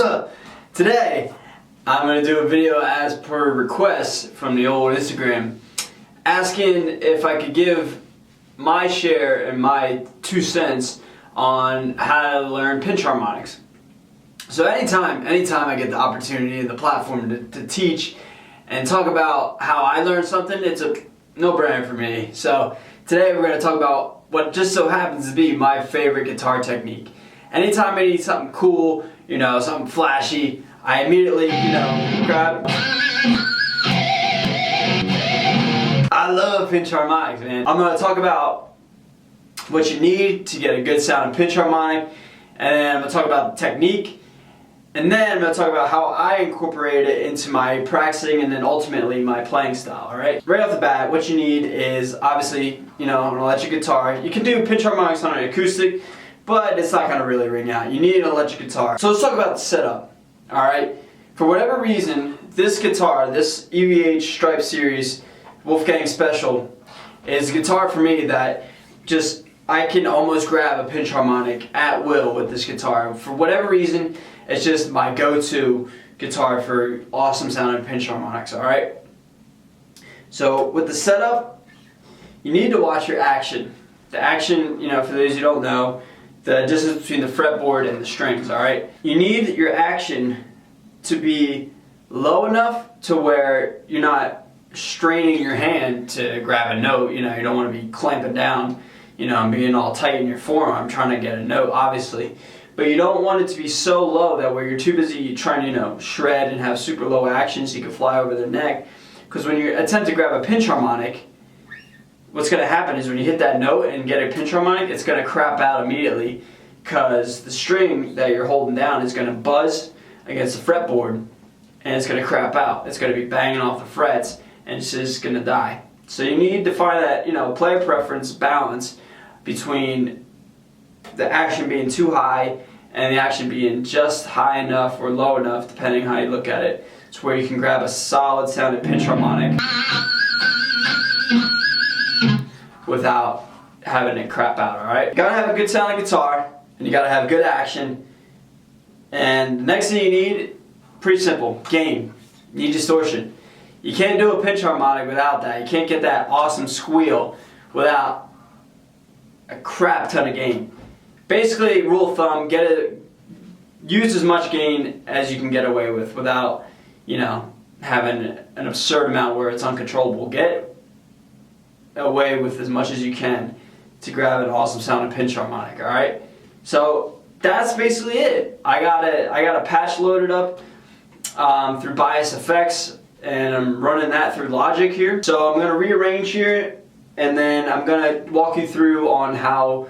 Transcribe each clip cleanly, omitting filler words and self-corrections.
up? Today I'm going to do a video as per request from the old Instagram, asking if I could give my share and my 2 cents on how to learn pinch harmonics. So anytime I get the opportunity and the platform to teach and talk about how I learned something, it's a no-brainer for me. So today we're going to talk about what just so happens to be my favorite guitar technique. Anytime I need something cool, something flashy, I immediately, grab. I love pinch harmonics, man. I'm going to talk about what you need to get a good sounding pinch harmonic, and then I'm going to talk about the technique, and then I'm going to talk about how I incorporate it into my practicing and then ultimately my playing style, alright? Right off the bat, what you need is obviously, an electric guitar. You can do pinch harmonics on an acoustic, but it's not going to really ring out. You need an electric guitar. So let's talk about the setup, alright? For whatever reason, this guitar, this EVH Stripe Series Wolfgang Special, is a guitar for me that just, I can almost grab a pinch harmonic at will with this guitar. For whatever reason, it's just my go-to guitar for awesome sounding pinch harmonics, alright? So with the setup, you need to watch your action. The action, for those who don't know, the distance between the fretboard and the strings, alright? You need your action to be low enough to where you're not straining your hand to grab a note. You don't want to be clamping down, and being all tight in your forearm trying to get a note, obviously. But you don't want it to be so low that where you're too busy trying to, shred and have super low action so you can fly over their neck. Because when you attempt to grab a pinch harmonic, what's going to happen is when you hit that note and get a pinch harmonic, it's going to crap out immediately because the string that you're holding down is going to buzz against the fretboard and it's going to crap out. It's going to be banging off the frets and it's just going to die. So you need to find that, player preference balance between the action being too high and the action being just high enough or low enough, depending how you look at it. It's where you can grab a solid sounding pinch harmonic without having it crap out, alright? You gotta have a good sounding guitar, and you gotta have good action. And the next thing you need, pretty simple, gain. You need distortion. You can't do a pinch harmonic without that. You can't get that awesome squeal without a crap ton of gain. Basically, rule of thumb, use as much gain as you can get away with without, having an absurd amount where it's uncontrollable. Get away with as much as you can to grab an awesome sounding pinch harmonic, alright? So that's basically it. I got a patch loaded up through Bias Effects, and I'm running that through Logic here. So I'm going to rearrange here, and then I'm going to walk you through on how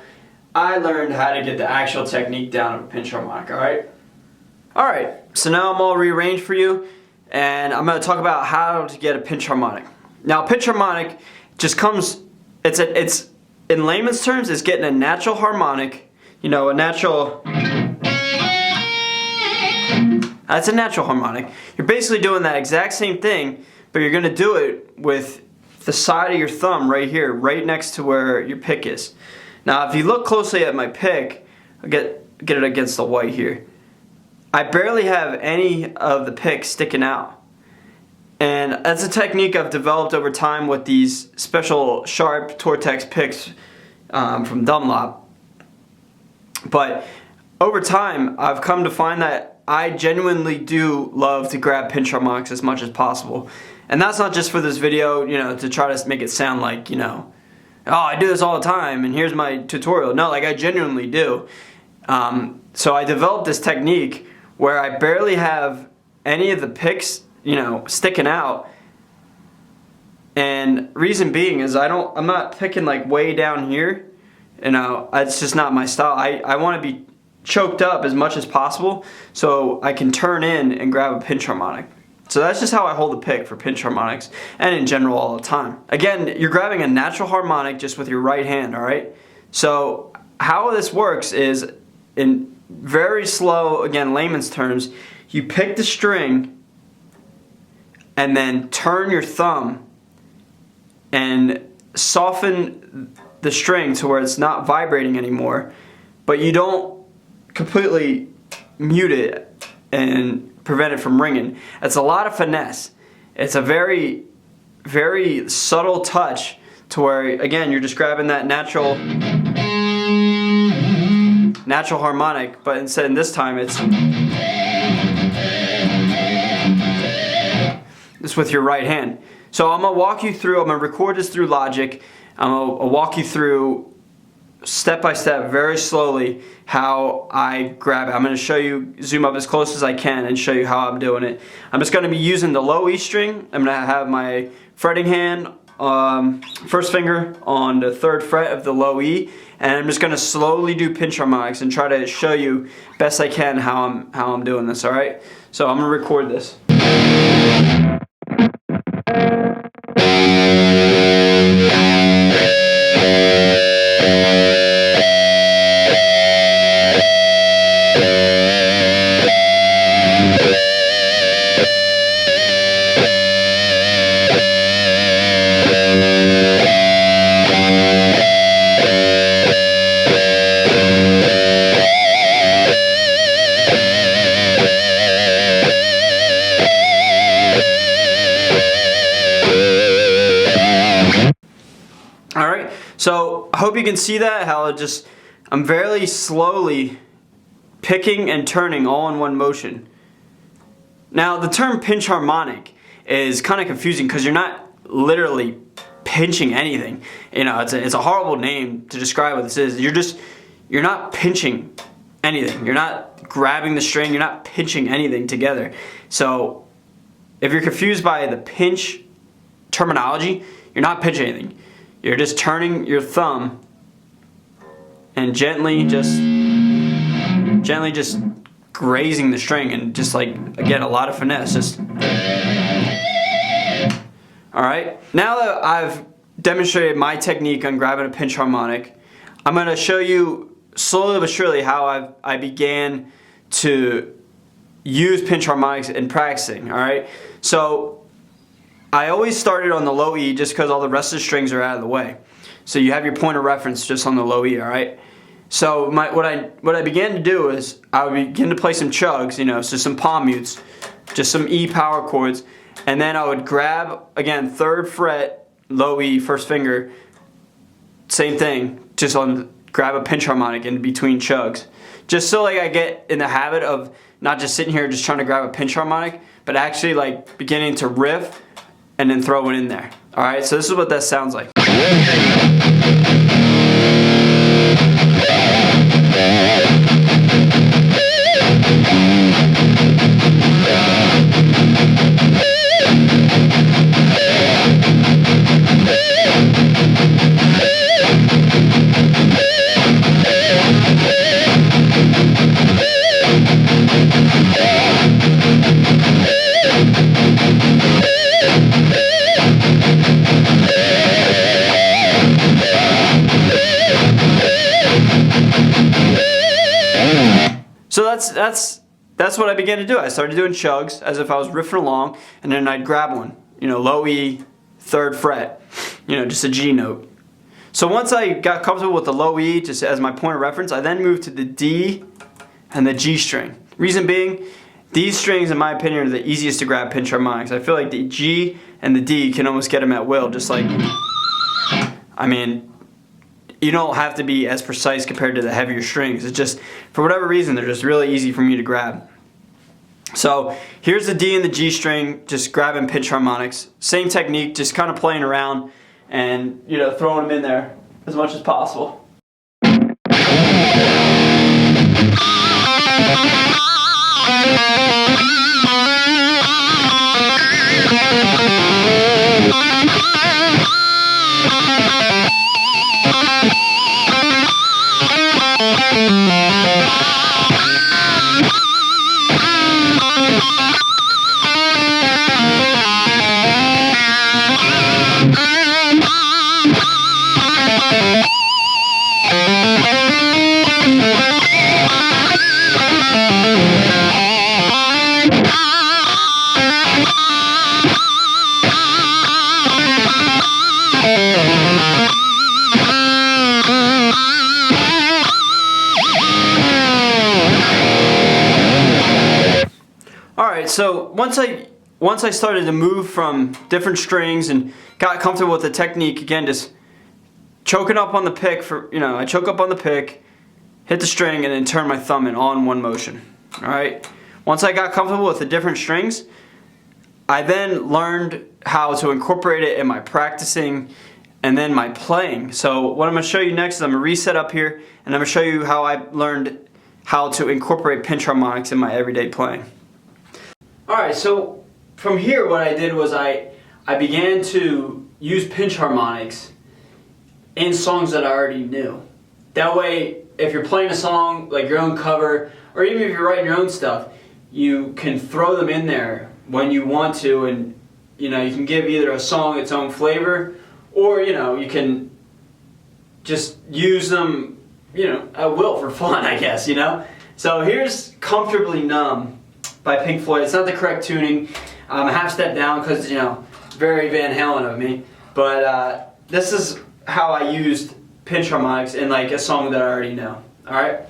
I learned how to get the actual technique down of a pinch harmonic, alright? Alright, so now I'm all rearranged for you, and I'm going to talk about how to get a pinch harmonic. Now, a pinch harmonic just comes, it's in layman's terms, it's getting a natural harmonic, that's a natural harmonic. You're basically doing that exact same thing, but you're going to do it with the side of your thumb right here, right next to where your pick is. Now, if you look closely at my pick, I'll get it against the white here, I barely have any of the pick sticking out. And that's a technique I've developed over time with these special sharp Tortex picks from Dunlop. But over time, I've come to find that I genuinely do love to grab pinch harmonics as much as possible. And that's not just for this video, to try to make it sound like, oh, I do this all the time and here's my tutorial. No, like I genuinely do. So I developed this technique where I barely have any of the picks sticking out, and reason being is I'm not picking like way down here, it's just not my style. I want to be choked up as much as possible so I can turn in and grab a pinch harmonic. So that's just how I hold the pick for pinch harmonics and in general all the time. Again, you're grabbing a natural harmonic just with your right hand, alright? So how this works is, in very slow, again layman's terms, you pick the string and then turn your thumb and soften the string to where it's not vibrating anymore, but you don't completely mute it and prevent it from ringing. It's a lot of finesse. It's a very, very subtle touch to where, again, you're just grabbing that natural harmonic, but instead in this time it's with your right hand. So I'm gonna walk you through, I'm gonna record this through Logic. I'm gonna walk you through step by step, very slowly, how I grab it. I'm gonna show you, zoom up as close as I can and show you how I'm doing it. I'm just gonna be using the low E string. I'm gonna have my fretting hand, first finger on the 3rd fret of the low E, and I'm just gonna slowly do pinch harmonics and try to show you best I can how I'm doing this. All right, so I'm gonna record this. Alright, so I hope you can see that, how I'm very slowly picking and turning all in one motion. Now the term pinch harmonic is kind of confusing because you're not literally pinching anything. You know, it's a horrible name to describe what this is. You're not pinching anything. You're not grabbing the string, you're not pinching anything together. So if you're confused by the pinch terminology, you're not pinching anything. You're just turning your thumb and gently just grazing the string, and just like, again, a lot of finesse. Just alright. Now that I've demonstrated my technique on grabbing a pinch harmonic, I'm going to show you slowly but surely how I began to use pinch harmonics in practicing. Alright. So I always started on the low E just because all the rest of the strings are out of the way. So you have your point of reference just on the low E, alright? So what I began to do is I would begin to play some chugs, you know, so some palm mutes, just some E power chords, and then I would grab, again, 3rd fret, low E, first finger, same thing, just grab a pinch harmonic in between chugs. Just so like I get in the habit of not just sitting here just trying to grab a pinch harmonic, but actually like beginning to riff and then throw it in there. Alright, so this is what that sounds like. So that's what I began to do. I started doing chugs as if I was riffing along, and then I'd grab one, you know, low E, 3rd fret, you know, just a G note. So once I got comfortable with the low E just as my point of reference, I then moved to the D and the G string. Reason being, these strings in my opinion are the easiest to grab pinch harmonics. I feel like the G and the D can almost get them at will, just like, I mean, you don't have to be as precise compared to the heavier strings. It's just, for whatever reason, they're just really easy for me to grab. So here's the D and the G string, just grabbing pinch harmonics. Same technique, just kind of playing around and, you know, throwing them in there as much as possible. Alright, so once I started to move from different strings and got comfortable with the technique, again, just choking up on the pick I choke up on the pick, hit the string, and then turn my thumb in all in one motion. Alright? Once I got comfortable with the different strings, I then learned how to incorporate it in my practicing and then my playing. So what I'm going to show you next is I'm going to reset up here, and I'm going to show you how I learned how to incorporate pinch harmonics in my everyday playing. Alright, so from here what I did was I began to use pinch harmonics in songs that I already knew. That way, if you're playing a song, like your own cover, or even if you're writing your own stuff, you can throw them in there when you want to, and you can give either a song its own flavor, or you can just use them at will for fun, I guess. So here's Comfortably Numb by Pink Floyd. It's not the correct tuning. I'm a half step down because very Van Halen of me, but this is how I used pinch harmonics in like a song that I already know. Alright?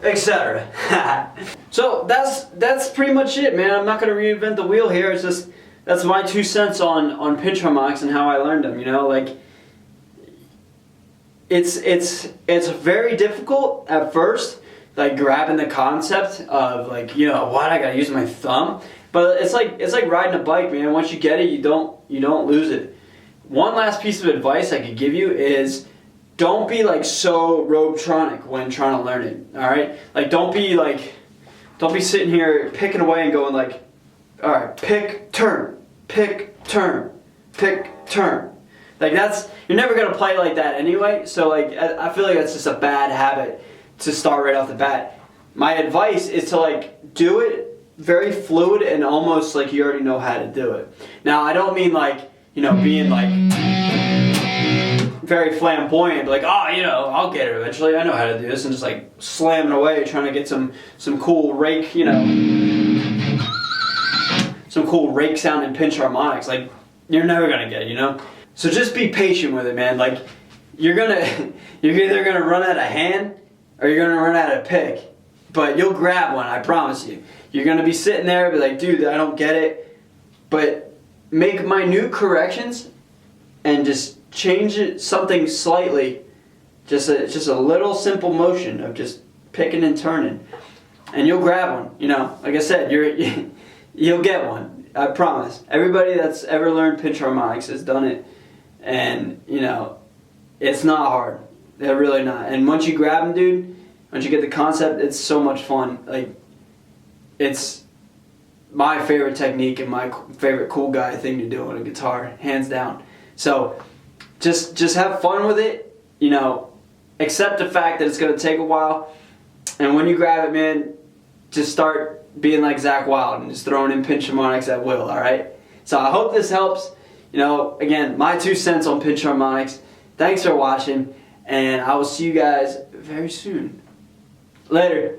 Etc. So that's pretty much it, man. I'm not gonna reinvent the wheel here. It's just that's my 2 cents on pinch harmonics and how I learned them. Like it's very difficult at first, like grabbing the concept of like what I gotta use my thumb. But it's like riding a bike, man. Once you get it, you don't lose it. One last piece of advice I could give you is, don't be like so robotronic when trying to learn it. All right, like don't be sitting here picking away and going like, all right, pick, turn, pick, turn, pick, turn. Like you're never gonna play like that anyway. So like I feel like that's just a bad habit to start right off the bat. My advice is to like do it very fluid and almost like you already know how to do it. Now I don't mean like being like very flamboyant, like, oh, I'll get it eventually, I know how to do this, and just like slamming away trying to get some cool rake, some cool rake sound and pinch harmonics. Like, you're never gonna get it, So just be patient with it, man. Like, you're either gonna run out of hand or you're gonna run out of pick, but you'll grab one, I promise you. You're gonna be sitting there and be like, dude, I don't get it, but make minute corrections and just change it something slightly, just a little simple motion of just picking and turning, and you'll grab one. Like I said, you'll get one. I promise. Everybody that's ever learned pinch harmonics has done it, and it's not hard. They're really not. And once you grab them, dude, once you get the concept, it's so much fun. Like, it's my favorite technique and my favorite cool guy thing to do on a guitar, hands down. So just have fun with it, accept the fact that it's going to take a while, and when you grab it, man, just start being like Zakk Wylde and just throwing in pinch harmonics at will, alright? So I hope this helps. Again, my 2 cents on pinch harmonics. Thanks for watching, and I will see you guys very soon. Later.